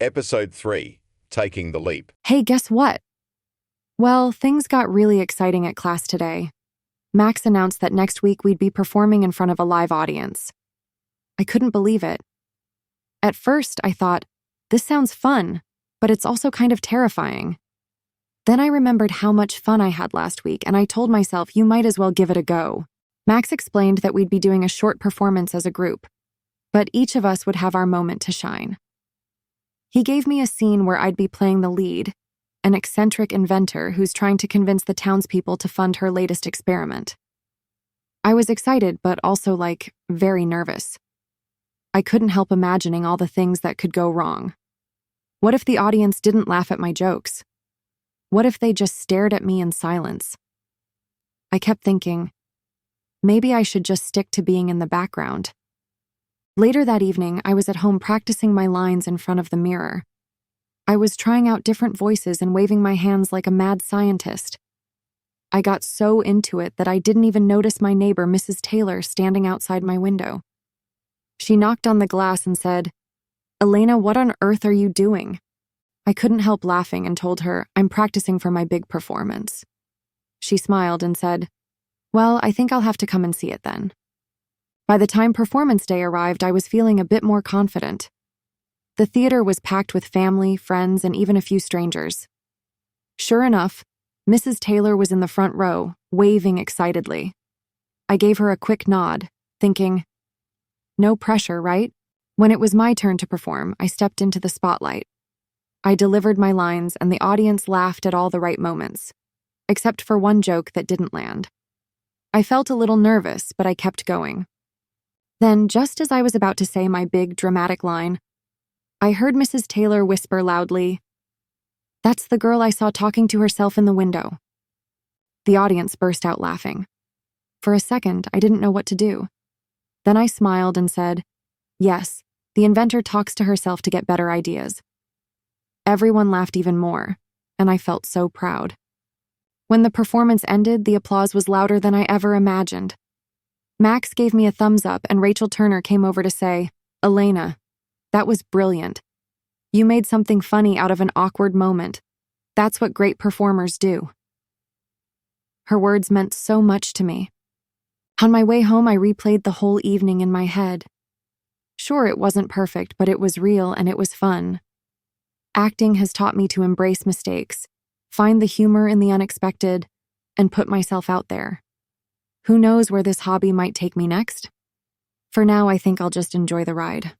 Episode 3, Taking the Leap. Hey, guess what? Well, things got really exciting at class today. Max announced that next week we'd be performing in front of a live audience. I couldn't believe it. At first, I thought, this sounds fun, but it's also kind of terrifying. Then I remembered how much fun I had last week, and I told myself you might as well give it a go. Max explained that we'd be doing a short performance as a group, but each of us would have our moment to shine. He gave me a scene where I'd be playing the lead, an eccentric inventor who's trying to convince the townspeople to fund her latest experiment. I was excited, but also, very nervous. I couldn't help imagining all the things that could go wrong. What if the audience didn't laugh at my jokes? What if they just stared at me in silence? I kept thinking, maybe I should just stick to being in the background. Later that evening, I was at home practicing my lines in front of the mirror. I was trying out different voices and waving my hands like a mad scientist. I got so into it that I didn't even notice my neighbor, Mrs. Taylor, standing outside my window. She knocked on the glass and said, "Elena, what on earth are you doing?" I couldn't help laughing and told her, "I'm practicing for my big performance." She smiled and said, "Well, I think I'll have to come and see it then." By the time performance day arrived, I was feeling a bit more confident. The theater was packed with family, friends, and even a few strangers. Sure enough, Mrs. Taylor was in the front row, waving excitedly. I gave her a quick nod, thinking, no pressure, right? When it was my turn to perform, I stepped into the spotlight. I delivered my lines, and the audience laughed at all the right moments, except for one joke that didn't land. I felt a little nervous, but I kept going. Then, just as I was about to say my big, dramatic line, I heard Mrs. Taylor whisper loudly, "That's the girl I saw talking to herself in the window." The audience burst out laughing. For a second, I didn't know what to do. Then I smiled and said, "Yes, the inventor talks to herself to get better ideas." Everyone laughed even more, and I felt so proud. When the performance ended, the applause was louder than I ever imagined. Max gave me a thumbs up, and Rachel Turner came over to say, "Elena, that was brilliant. You made something funny out of an awkward moment. That's what great performers do." Her words meant so much to me. On my way home, I replayed the whole evening in my head. Sure, it wasn't perfect, but it was real and it was fun. Acting has taught me to embrace mistakes, find the humor in the unexpected, and put myself out there. Who knows where this hobby might take me next? For now, I think I'll just enjoy the ride.